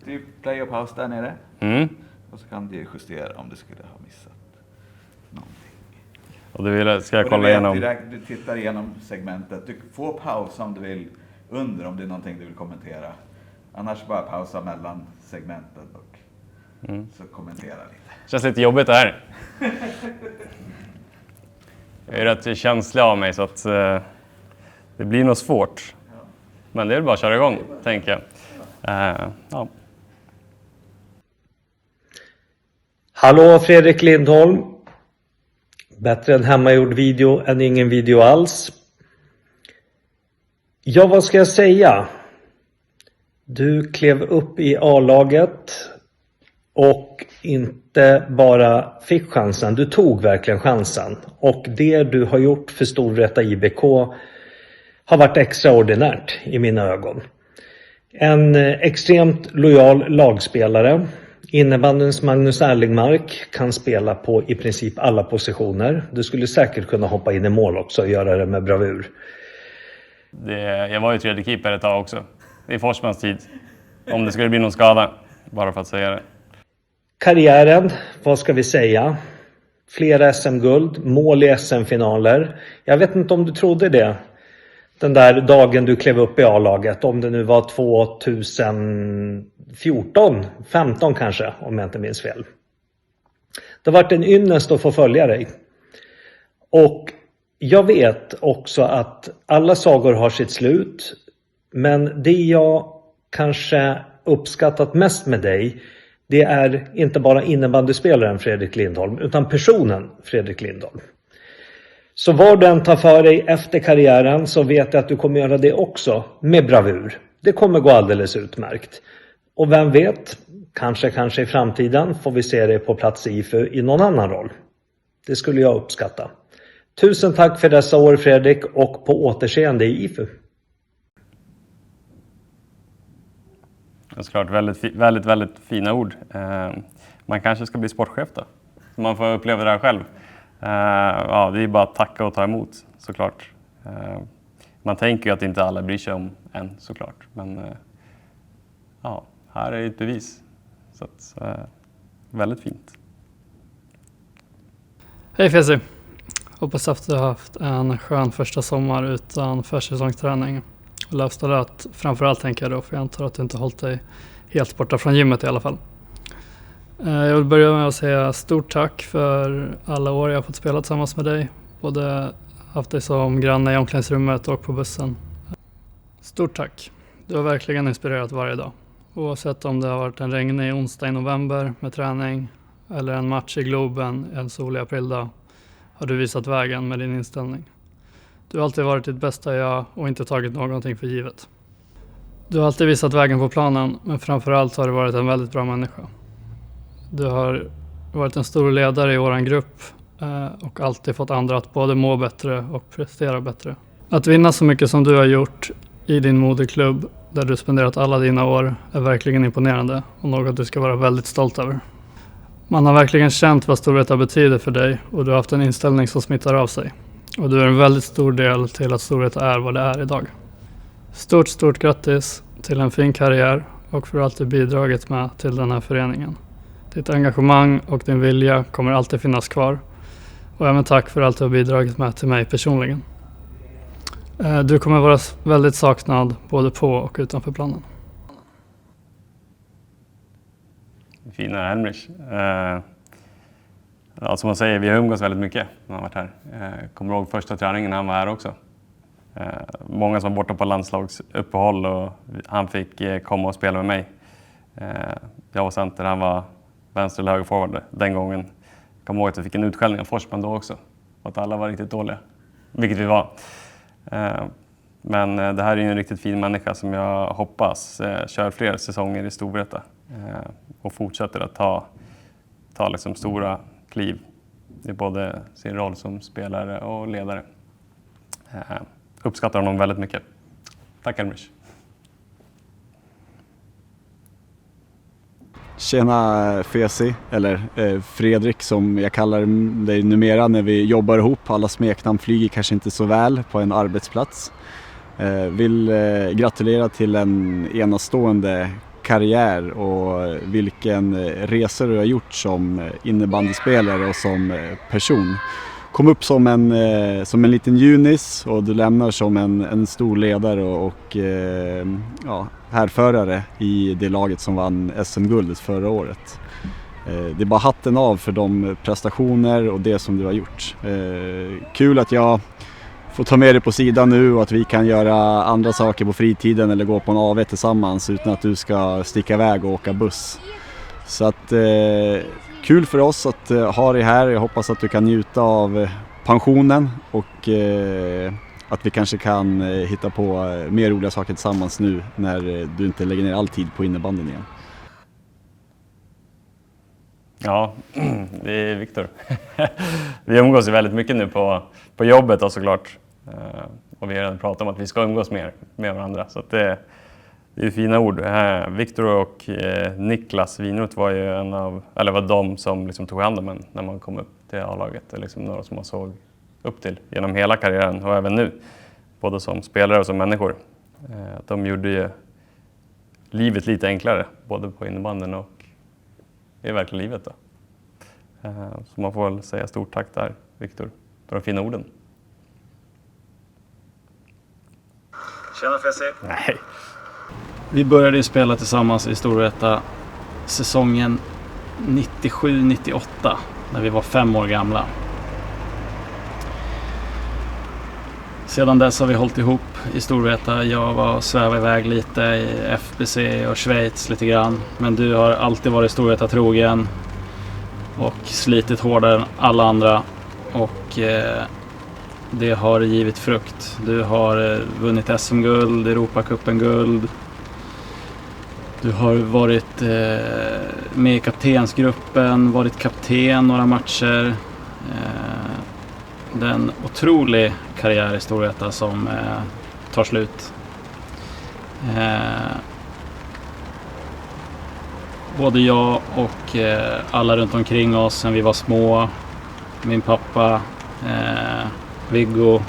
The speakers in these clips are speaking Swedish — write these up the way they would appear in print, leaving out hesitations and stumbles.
Typ play och paus där nere. Och så kan du justera om du skulle ha missat någonting. Och ska jag kolla igenom? Du tittar igenom segmentet. Du får pausa om du vill under om det är någonting du vill kommentera. Annars bara pausa mellan segmentet och så kommentera lite. Känns lite jobbigt det här. Jag är rätt känslig av mig så att det blir nog svårt. Men det är bara att köra igång, tänker jag. Ja. Hallå Fredrik Lindholm. Bättre en hemmagjord video än ingen video alls. Ja, vad ska jag säga? Du klev upp i A-laget och inte bara fick chansen, du tog verkligen chansen. Och det du har gjort för Storvreta IBK har varit extraordinärt i mina ögon. En extremt lojal lagspelare. Innebandyns Magnus Erlingmark kan spela på i princip alla positioner. Du skulle säkert kunna hoppa in i mål också och göra det med bravur. Jag var ju tredje keeper ett tag också. I Forsmans tid. Om det skulle bli någon skada. Bara för att säga det. Karriären, vad ska vi säga? Flera SM-guld, mål i SM-finaler. Jag vet inte om du trodde det. Den där dagen du klev upp i A-laget. Om det nu var 2014, 15 kanske, om jag inte minns fel. Det har varit en ynnest att få följa dig. Och jag vet också att alla sagor har sitt slut. Men det jag kanske uppskattat mest med dig, det är inte bara innebandyspelaren Fredrik Lindholm, utan personen Fredrik Lindholm. Så vad du än tar för dig efter karriären så vet jag att du kommer göra det också med bravur. Det kommer gå alldeles utmärkt. Och vem vet, kanske i framtiden får vi se dig på plats i IFU i någon annan roll. Det skulle jag uppskatta. Tusen tack för dessa år Fredrik och på återseende i IFU. Det är såklart väldigt fina ord. Man kanske ska bli sportchef då. Man får uppleva det här själv. Ja, det är bara att tacka och ta emot såklart. Man tänker ju att inte alla bryr sig om en såklart. Men ja, här är ett bevis. Så att, väldigt fint. Hej Fesi. Hoppas att du har haft en skön första sommar utan försäsongsträning. Och lövstalöt framförallt tänker jag då, för jag antar att du inte hållit dig helt borta från gymmet i alla fall. Jag vill börja med att säga stort tack för alla år jag har fått spela tillsammans med dig. Både haft dig som granne i omklädningsrummet och på bussen. Stort tack. Du har verkligen inspirerat varje dag. Oavsett om det har varit en regnig onsdag i november med träning eller en match i Globen en solig aprildag har du visat vägen med din inställning. Du har alltid varit ditt bästa jag och inte tagit någonting för givet. Du har alltid visat vägen på planen, men framförallt har du varit en väldigt bra människa. Du har varit en stor ledare i våran grupp och alltid fått andra att både må bättre och prestera bättre. Att vinna så mycket som du har gjort i din moderklubb där du spenderat alla dina år är verkligen imponerande och något du ska vara väldigt stolt över. Man har verkligen känt vad Storvreta betyder för dig och du har haft en inställning som smittar av sig. Och du är en väldigt stor del till att Storvreta är vad det är idag. Stort grattis till en fin karriär och för allt du bidragit med till den här föreningen. Ditt engagemang och din vilja kommer alltid finnas kvar. Och även tack för allt du har bidragit med till mig personligen. Du kommer vara väldigt saknad både på och utanför planen. Fina Helmrich. Ja, som man säger, vi har umgås väldigt mycket när han varit här. Kommer ihåg första träningen när han var här också. Många som var borta på landslagsuppehåll och han fick komma och spela med mig. Jag var center, han var vänster- eller högerforward den gången. Jag kommer ihåg att vi fick en utskällning av Forsman då också. Och att alla var riktigt dåliga, vilket vi var. Men det här är ju en riktigt fin människa som jag hoppas kör fler säsonger i Storvreta. Och fortsätter att ta liksom stora kliv i både sin roll som spelare och ledare. Uppskattar honom väldigt mycket. Tack Helmrich. Tjena Fesi, eller Fredrik som jag kallar dig numera när vi jobbar ihop. Alla smeknamn flyger kanske inte så väl på en arbetsplats. Vill gratulera till en enastående karriär och vilken resa du har gjort som innebandyspelare och som person. Kom upp som en liten junis och du lämnar som en stor ledare och härförare i det laget som vann SM-guldet förra året. Det är bara hatten av för de prestationer och det som du har gjort. Kul att jag får ta med dig på sidan nu och att vi kan göra andra saker på fritiden eller gå på en AV tillsammans utan att du ska sticka iväg och åka buss. Så att kul för oss att ha dig här. Jag hoppas att du kan njuta av pensionen och att vi kanske kan hitta på mer roliga saker tillsammans nu när du inte lägger ner all tid på innebandyn igen. Ja, det är Viktor. Vi umgås ju väldigt mycket nu på jobbet och såklart. Och vi har redan pratat om att vi ska umgås mer med varandra. Så att det är fina ord. Viktor och Niklas Winroth var ju var de som liksom tog hand om en när man kom upp till A-laget. Det är liksom några som man såg upp till genom hela karriären och även nu. Både som spelare och som människor. De gjorde ju livet lite enklare, både på innebanden och i verkliga livet. Då. Så man får väl säga stort tack där, Viktor, för de fina orden. Tjena Fessi. Nej. Vi började ju spela tillsammans i Storvreta säsongen 97-98 när vi var 5 år gamla. Sedan dess har vi hållit ihop i Storvreta. Jag var sväva iväg lite i FBC och Schweiz lite grann. Men du har alltid varit Storvreta trogen och slitit hårdare än alla andra. Och det har givit frukt. Du har vunnit SM-guld, Europacupen-guld. Du har varit med i kaptensgruppen, varit kapten några matcher. Det är en otrolig karriär i Storvreta som tar slut. Både jag och alla runt omkring oss sen vi var små, min pappa, Viggo,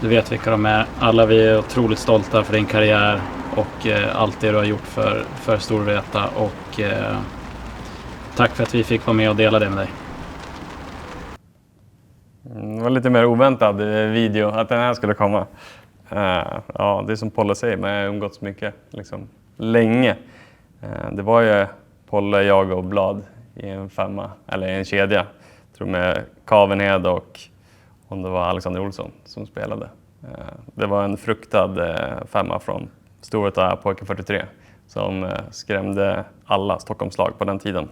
du vet vilka de är. Alla vi är otroligt stolta för din karriär och allt det du har gjort för Storvreta och tack för att vi fick vara med och dela det med dig. Det var lite mer oväntad video att den här skulle komma. Ja, det är som Polle säger, men jag har umgåtts mycket liksom, länge. Det var ju Polle, jag och Blad i en 5 eller en kedja. Jag tror med Kavenhed och om det var Alexander Olsson som spelade. Det var en fruktad 5 från Storvreta pojke 43 som skrämde alla Stockholmslag på den tiden.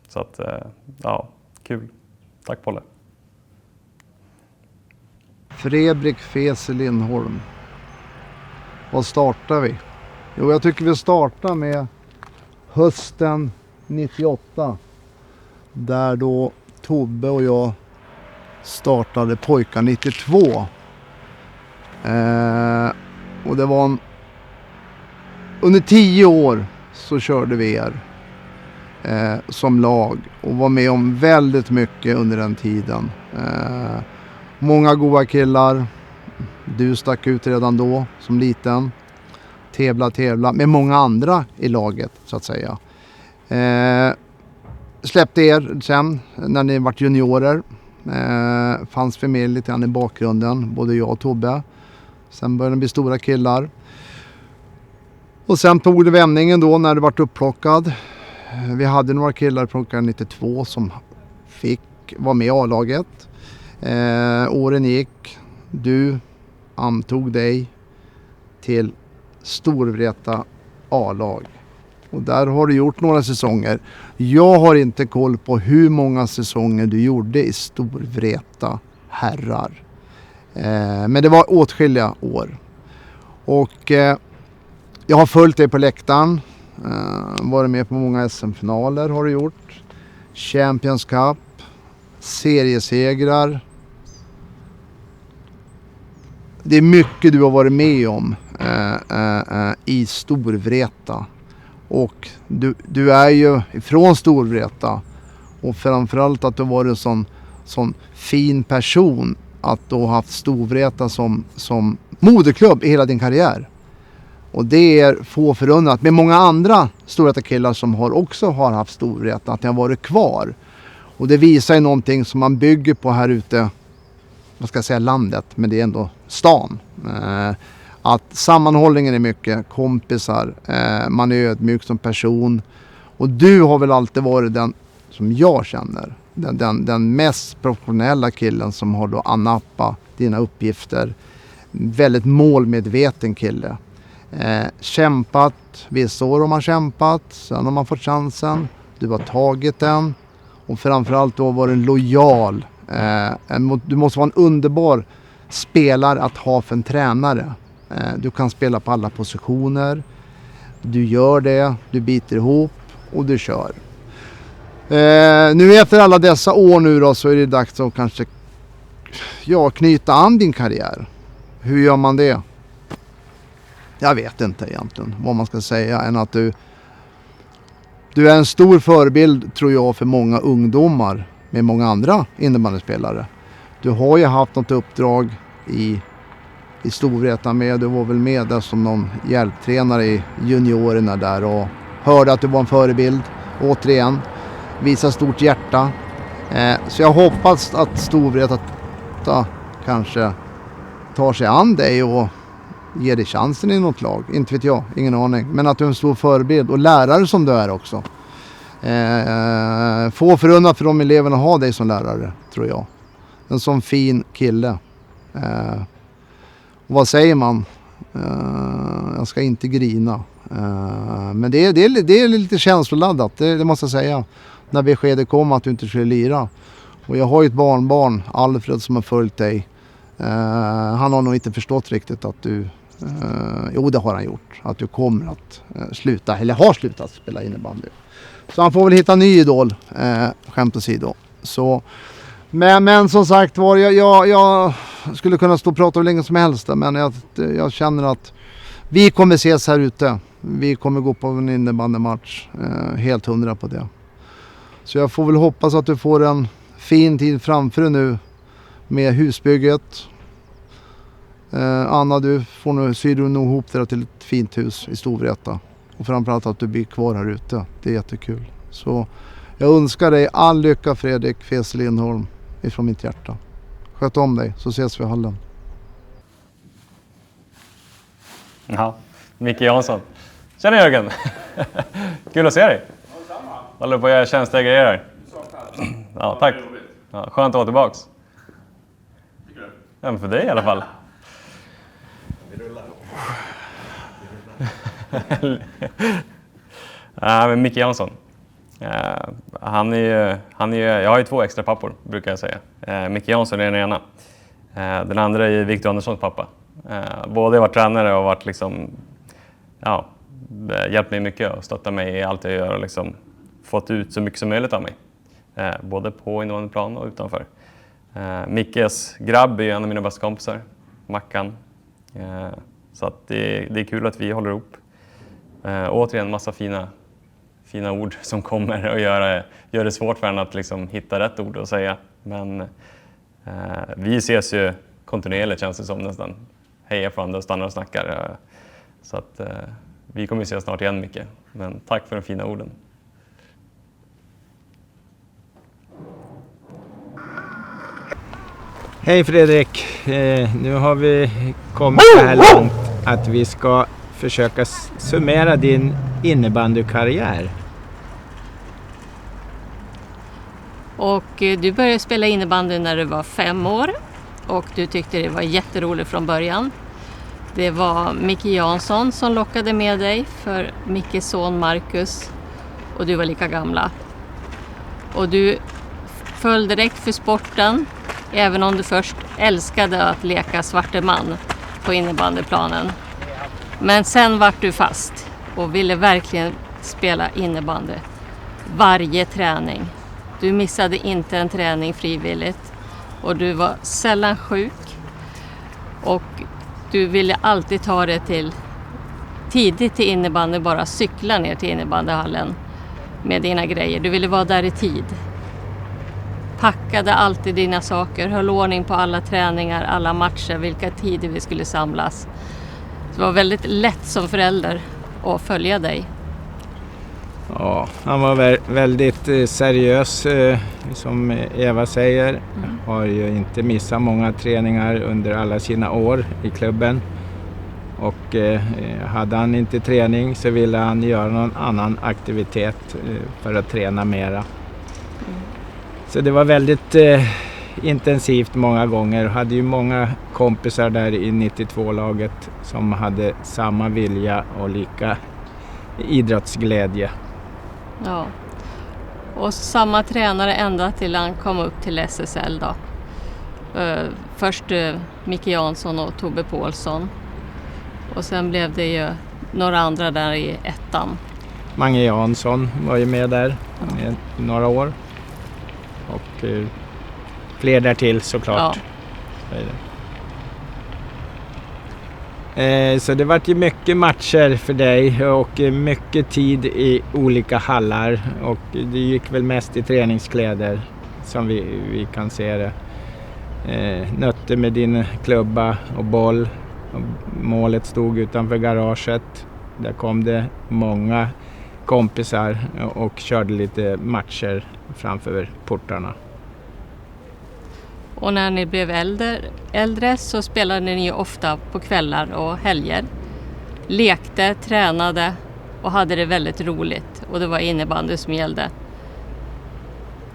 Så att, ja, kul. Tack Polle. Fredrik Fesi Lindholm. Vad startar vi? Jo, jag tycker vi startar med hösten 98. Där då Tobbe och jag startade Pojkar 92. Och det var under 10 år så körde vi som lag och var med om väldigt mycket under den tiden. Många goda killar. Du stack ut redan då som liten. Tävla med många andra i laget så att säga. Släppte er sen när ni var juniorer. Fanns vi med lite grann i bakgrunden, både jag och Tobbe. Sen började det bli stora killar. Och sen tog det vändningen då när det var upplockad. Vi hade några killar plockade 92 som fick vara med i A-laget. Åren gick. Du antog dig till Storvreta A-lag. Och där har du gjort några säsonger. Jag har inte koll på hur många säsonger du gjorde i Storvreta herrar. Men det var åtskilliga år. Och jag har följt dig på läktaren. Varit med på många SM-finaler har du gjort. Champions Cup. Seriesegrar. Det är mycket du har varit med om i Storvreta. Och du är ju ifrån Storvreta. Och framförallt att du var en sån fin person att du har haft Storvreta som moderklubb i hela din karriär. Och det är få förunnat med många andra Storvreta-killar som också har haft Storvreta, att det har varit kvar. Och det visar ju någonting som man bygger på här ute, vad ska jag säga, landet, men det är ändå stan. Att sammanhållningen är mycket, kompisar, man är ödmjuk som person. Och du har väl alltid varit den som jag känner, den mest professionella killen som har då anappat dina uppgifter. Väldigt målmedveten kille. Kämpat, vissa år har man kämpat, sen har man fått chansen, du har tagit den och framförallt då var en lojal. Du måste vara en underbar spelare att ha för en tränare. Du kan spela på alla positioner, du gör det, du biter ihop och du kör. Nu efter alla dessa år nu då, så är det dags att kanske knyta an din karriär. Hur gör man det? Jag vet inte egentligen vad man ska säga än att du är en stor förebild, tror jag, för många ungdomar med många andra innebandyspelare. Du har ju haft något uppdrag i Storvreta med. Du var väl med där som någon hjälptränare i juniorerna där och hörde att du var en förebild. Återigen, visa stort hjärta. Så jag hoppas att Storvreta kanske tar sig an dig och ger dig chansen i något lag. Inte vet jag, ingen aning. Men att du är en stor förebild och lärare som du är också. Få förunnat för de eleverna ha dig som lärare, tror jag. En sån fin kille. Och vad säger man? Jag ska inte grina. Men det är lite känsloladdat, det måste jag säga. När beskedet kom att du inte skulle lira. Och jag har ju ett barnbarn, Alfred, som har följt dig. Han har nog inte förstått riktigt att du... jo, det har han gjort. Att du kommer att sluta, eller har slutat spela innebandy. Så han får väl hitta en ny idol, skämt åsido. Så, men som sagt var, jag skulle kunna stå och prata hur länge som helst. Men jag känner att vi kommer ses här ute. Vi kommer gå på en innebandymatch. Helt 100 på det. Så jag får väl hoppas att du får en fin tid framför dig nu med husbygget. Anna, syr du nog ihop det till ett fint hus i Storvreta. Och framförallt att du blir kvar här ute. Det är jättekul. Så jag önskar dig all lycka, Fredrik Fes Lindholm, ifrån mitt hjärta. Sköt om dig, så ses vi i hallen. Ja, Micke Jansson. Tjena Jörgen! Kul att se dig. Håller på att göra känsliga grejer här. Ja, tack. Ja, skönt att vara tillbaks. Ja, men för dig i alla fall. Men Micke Jansson. Jag har ju 2 extra pappor, brukar jag säga. Micke Jansson är den ena. Den andra är Victor Anderssons pappa. Båda har varit tränare och varit liksom, hjälpt mig mycket och stöttat mig i allt jag gör och liksom fått ut så mycket som möjligt av mig. Både på innebandyplan och utanför. Mickes grabb är en av mina bästa kompisar, Mackan. Så att det är kul att vi håller ihop. Återigen massa fina ord som kommer och gör det svårt för en att liksom hitta rätt ord att säga. Men vi ses ju kontinuerligt, känns det som nästan. Hejar på andra och stannar och snackar. Så att vi kommer ses snart igen, mycket. Men tack för de fina orden. Hej Fredrik, nu har vi kommit så här långt att vi ska försöka summera din innebandykarriär. Och du började spela innebandy när du var 5 år och du tyckte det var jätteroligt från början. Det var Micke Jansson som lockade med dig för Mickes son Marcus och du var lika gamla. Och du föll direkt för sporten, även om du först älskade att leka svarte man på innebandyplanen. Men sen vart du fast och ville verkligen spela innebandy varje träning. Du missade inte en träning frivilligt och du var sällan sjuk och du ville alltid ta det tidigt till innebandy, bara cykla ner till innebandyhallen med dina grejer. Du ville vara där i tid. packade alltid dina saker, höll ordning på alla träningar, alla matcher, vilka tider vi skulle samlas. Det var väldigt lätt som förälder att följa dig. Ja, han var väldigt seriös, som Eva säger. Har ju inte missat många träningar under alla sina år i klubben. Och hade han inte träning så ville han göra någon annan aktivitet för att träna mera. Så det var väldigt intensivt många gånger. Hade ju många kompisar där i 92-laget som hade samma vilja och lika idrottsglädje. Ja. Och samma tränare ända till han kom upp till SSL då. Först Micke Jansson och Tobbe Paulsson. Och sen blev det ju några andra där i ettan. Mange Jansson var ju med där i några år. Och fler där till såklart. Ja. Så det var ju mycket matcher för dig och mycket tid i olika hallar. Och det gick väl mest i träningskläder som vi kan se det. Nötte med din klubba och boll. Målet stod utanför garaget. Där kom det många kompisar och körde lite matcher framför portarna. Och när ni blev äldre så spelade ni ofta på kvällar och helger. Lekte, tränade och hade det väldigt roligt. Och det var innebandy som gällde.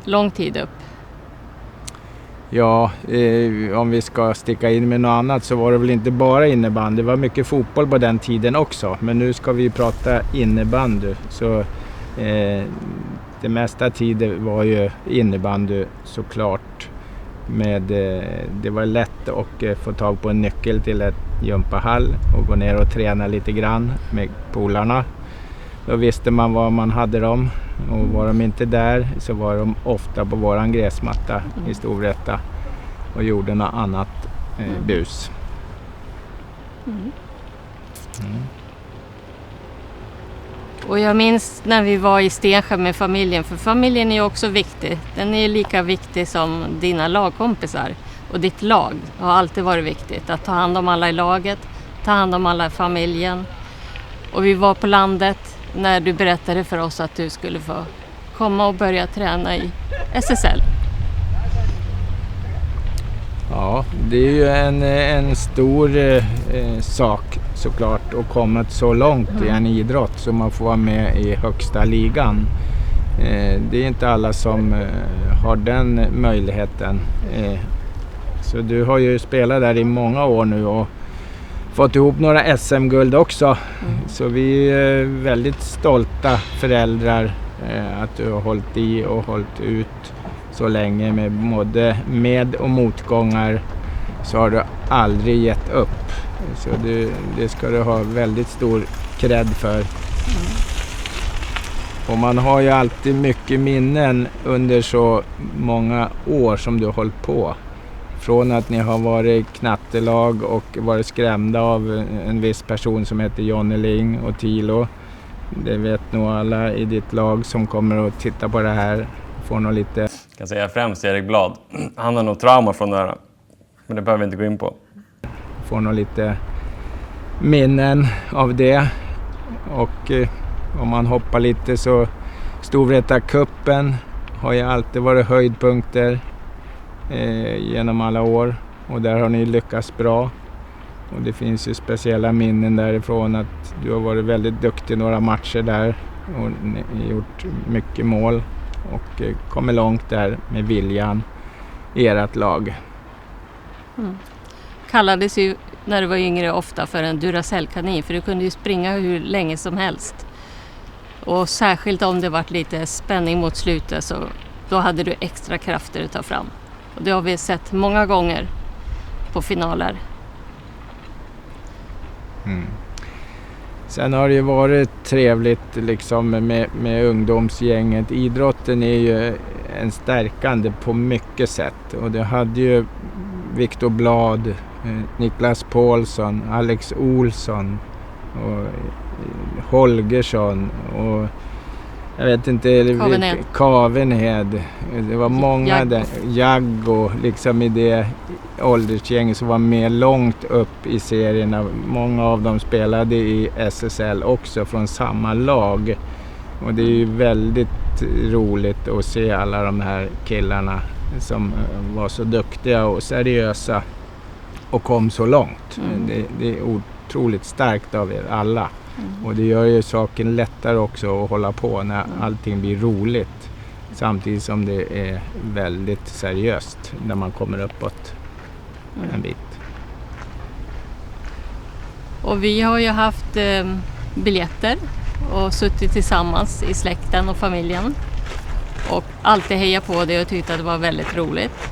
Lång tid upp. Ja, om vi ska sticka in med något annat så var det väl inte bara innebandy. Det var mycket fotboll på den tiden också. Men nu ska vi prata innebandy. Så det mesta tiden var ju innebandy såklart. Det var lätt att få tag på en nyckel till ett gympahall och gå ner och träna lite grann med polarna. Då visste man var man hade dem. Och var de inte där så var de ofta på våran gräsmatta i Storvreta och gjorde något annat bus. Och jag minns när vi var i Stensjö med familjen, för familjen är ju också viktig. Den är lika viktig som dina lagkompisar. Och ditt lag har alltid varit viktigt. Att ta hand om alla i laget, ta hand om alla i familjen. Och vi var på landet när du berättade för oss att du skulle få komma och börja träna i SSL. Ja, det är ju en stor sak såklart att komma så långt i en idrott så man får vara med i högsta ligan. Det är inte alla som har den möjligheten. Så du har ju spelat där i många år nu och fått ihop några SM-guld också. Så vi är väldigt stolta föräldrar att du har hållit i och hållit ut så länge med både med- och motgångar, så har du aldrig gett upp. Så det ska du ha väldigt stor cred för. Och man har ju alltid mycket minnen under så många år som du har hållit på. Från att ni har varit knattelag och varit skrämda av en viss person som heter Johnny Ling och Tilo. Det vet nog alla i ditt lag som kommer att titta på det här. Får nog lite... Jag kan säga främst Erik Blad. Han har nog trauma från det här. Men det behöver vi inte gå in på. Får nog lite minnen av det. Och om man hoppar lite så Storvreta-cupen har ju alltid varit höjdpunkter genom alla år. Och där har ni lyckats bra. Och det finns ju speciella minnen därifrån att du har varit väldigt duktig några matcher där och gjort mycket mål och kommer långt där med viljan i ert lag. Kallades ju när du var yngre ofta för en Duracell-kanin, för du kunde ju springa hur länge som helst. Och särskilt om det var lite spänning mot slutet så då hade du extra krafter att ta fram. Och det har vi sett många gånger på finaler. Sen har det ju varit trevligt liksom med ungdomsgänget. Idrotten är ju en stärkande på mycket sätt. Och det hade ju Viktor Blad, Niklas Paulsson, Alex Olsson och Holgersson och jag vet inte, Kavenhed. Det var många där. Jaggo, liksom i det åldersgänget som var med långt upp i serierna. Många av dem spelade i SSL också från samma lag. Och det är ju väldigt roligt att se alla de här killarna som var så duktiga och seriösa och kom så långt. Det är otroligt starkt av er alla. Och det gör ju saken lättare också att hålla på när allting blir roligt. Samtidigt som det är väldigt seriöst när man kommer uppåt en bit. Och vi har ju haft biljetter och suttit tillsammans i släkten och familjen. Och alltid heja på det och tyckte att det var väldigt roligt.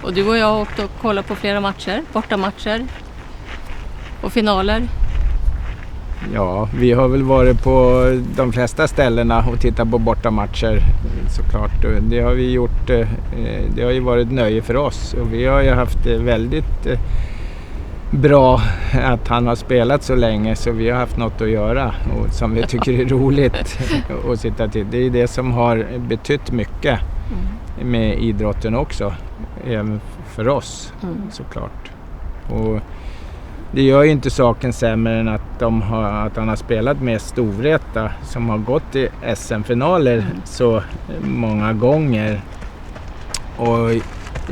Och du och jag har åkt och kollat på flera matcher, bortamatcher och finaler. Ja, vi har väl varit på de flesta ställena och tittat på bortamatcher såklart. Det har vi gjort, det har ju varit nöje för oss och vi har ju haft det väldigt bra att han har spelat så länge så vi har haft något att göra och som vi tycker är roligt att sitta till. Det är det som har betytt mycket med idrotten också, även för oss såklart. Och det gör ju inte saken sämre än att han har spelat med Storvreta som har gått i SM-finaler så många gånger. Och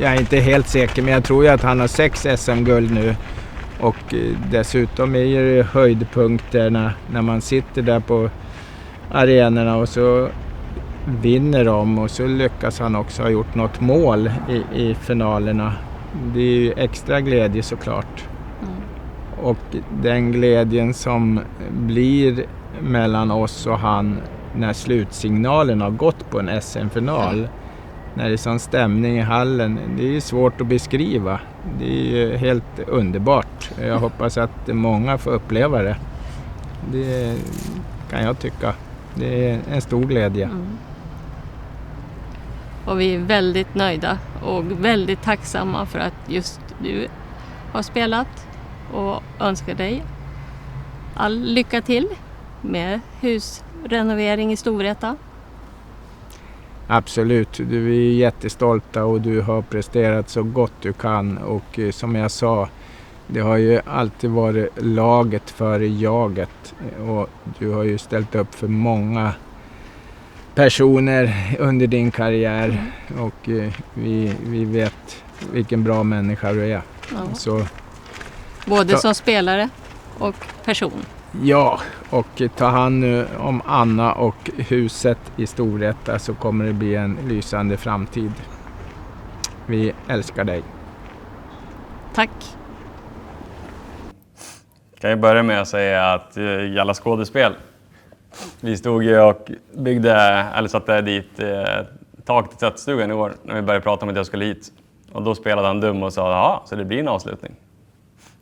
jag är inte helt säker, men jag tror ju att han har 6 SM-guld nu. Och dessutom är det höjdpunkterna när man sitter där på arenorna och så vinner de och så lyckas han också ha gjort något mål i finalerna. Det är ju extra glädje såklart. Och den glädjen som blir mellan oss och han när slutsignalen har gått på en SM-final. När det är sån stämning i hallen, det är svårt att beskriva. Det är ju helt underbart. Jag hoppas att många får uppleva det. Det kan jag tycka. Det är en stor glädje. Och vi är väldigt nöjda och väldigt tacksamma för att just du har spelat och önskar dig all lycka till med husrenovering i Storvreta. Absolut, du är jättestolta och du har presterat så gott du kan och som jag sa, det har ju alltid varit laget före jaget och du har ju ställt upp för många personer under din karriär och vi vet vilken bra människa du är. Ja. Så, både som spelare och person. Ja, och ta hand nu om Anna och huset i Storvreta så kommer det bli en lysande framtid. Vi älskar dig. Tack. Kan jag börja med att säga att Jalla skådespel. Vi stod ju och satte dit tak till tvättstugan i år när vi började prata om att jag skulle hit. Och då spelade han dum och sa ja, så det blir en avslutning.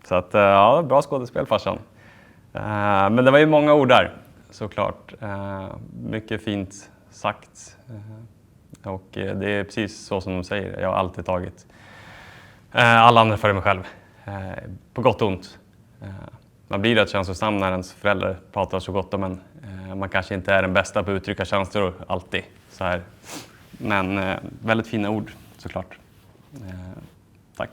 Så att ja, bra skådespel farsan. Men det var ju många ord där, såklart. Mycket fint sagt. Och det är precis så som de säger. Jag har alltid tagit alla andra före mig själv. På gott och ont. Man blir rätt känslosam när ens föräldrar pratar så gott om en. Man kanske inte är den bästa på att uttrycka känslor alltid. Så här. Men väldigt fina ord, såklart. Tack.